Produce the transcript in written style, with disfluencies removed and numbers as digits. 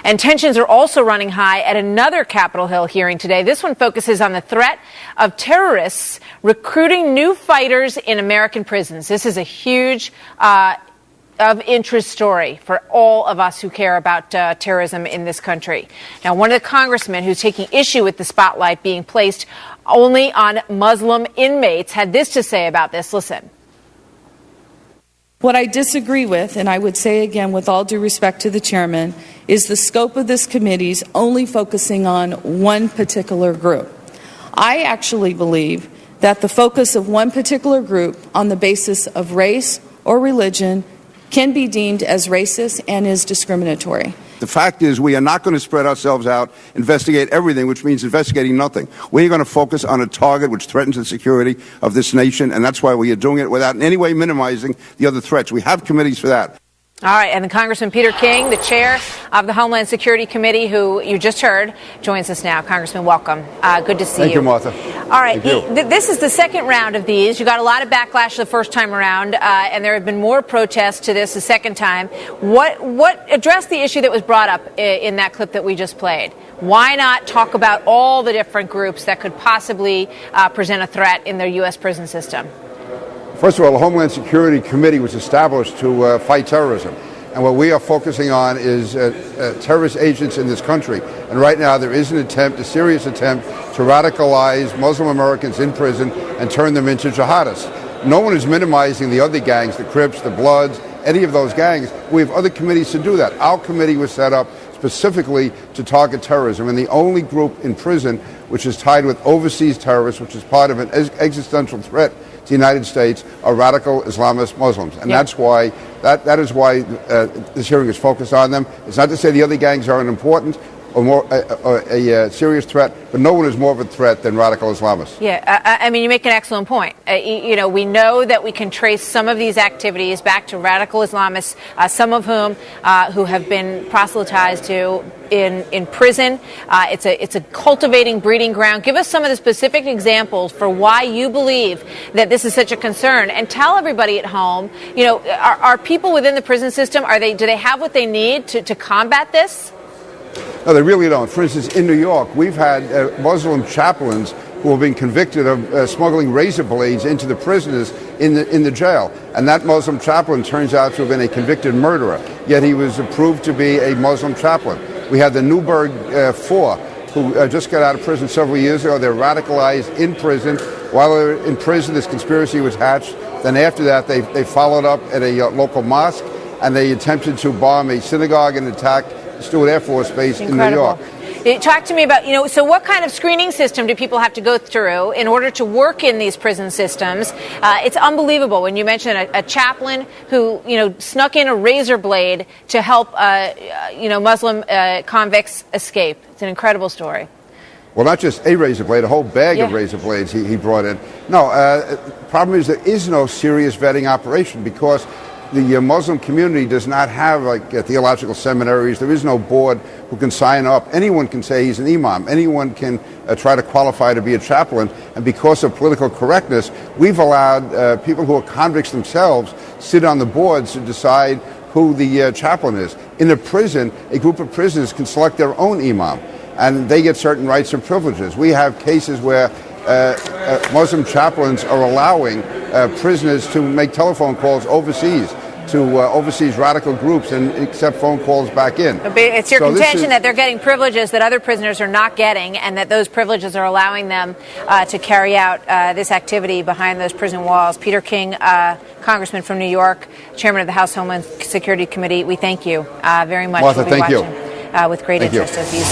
And tensions are also running high at another Capitol Hill hearing today. This one focuses on the threat of terrorists recruiting new fighters in American prisons. This is a huge of interest story for all of us who care about terrorism in this country. Now, one of the congressmen who's taking issue with the spotlight being placed only on Muslim inmates had this to say about this. Listen. What I disagree with, and I would say again with all due respect to the chairman, is the scope of this committee's only focusing on one particular group. I actually believe that the focus of one particular group on the basis of race or religion can be deemed as racist and is discriminatory. The fact is we are not going to spread ourselves out, investigate everything, which means investigating nothing. We're going to focus on a target which threatens the security of this nation, and that's why we are doing it without in any way minimizing the other threats. We have committees for that. All right, and then Congressman Peter King, the chair of the Homeland Security Committee, who you just heard, joins us now. Congressman, welcome. Good to see you. Thank you, Martha. All right, this is the second round of these. You got a lot of backlash the first time around, and there have been more protests to this the second time. What address the issue that was brought up in that clip that we just played? Why not talk about all the different groups that could possibly present a threat in the U.S. prison system? First of all, the Homeland Security Committee was established to fight terrorism. And what we are focusing on is terrorist agents in this country. And right now there is a serious attempt to radicalize Muslim Americans in prison and turn them into jihadists. No one is minimizing the other gangs, the Crips, the Bloods, any of those gangs. We have other committees to do that. Our committee was set up specifically to target terrorism. And the only group in prison which is tied with overseas terrorists, which is part of an existential threat to the United States, are radical Islamist Muslims. And that's why, that is why this hearing is focused on them. It's not to say the other gangs aren't important or more a serious threat, but no one is more of a threat than radical Islamists. Yeah, I mean, you make an excellent point. You know, we know that we can trace some of these activities back to radical Islamists, some of whom who have been proselytized to in prison. It's a cultivating breeding ground. Give us some of the specific examples for why you believe that this is such a concern, and tell everybody at home, you know, are people within the prison system, do they have what they need to combat this? No, they really don't. For instance, in New York, we've had Muslim chaplains who have been convicted of smuggling razor blades into the prisoners in the jail. And that Muslim chaplain turns out to have been a convicted murderer, yet he was proved to be a Muslim chaplain. We had the Newburgh Four, who just got out of prison several years ago. They're radicalized in prison. While they were in prison, this conspiracy was hatched. Then after that, they followed up at a local mosque, and they attempted to bomb a synagogue and attack Stewart Air Force Base in New York. Talk to me about, so what kind of screening system do people have to go through in order to work in these prison systems? It's unbelievable when you mention a chaplain who, snuck in a razor blade to help, Muslim convicts escape. It's an incredible story. Well, not just a razor blade, a whole bag of razor blades he brought in. No, the problem is there is no serious vetting operation because the Muslim community does not have theological seminaries. There is no board who can sign up. Anyone can say he's an imam. Anyone can try to qualify to be a chaplain. And because of political correctness, we've allowed people who are convicts themselves sit on the boards to decide who the chaplain is. In a prison, a group of prisoners can select their own imam, and they get certain rights and privileges. We have cases where Muslim chaplains are allowing prisoners to make telephone calls overseas to overseas radical groups and accept phone calls back in. It's your contention that they're getting privileges that other prisoners are not getting, and that those privileges are allowing them to carry out this activity behind those prison walls. Peter King, Congressman from New York, Chairman of the House Homeland Security Committee, we thank you very much. Martha, we'll be thank watching, you. With great interest as these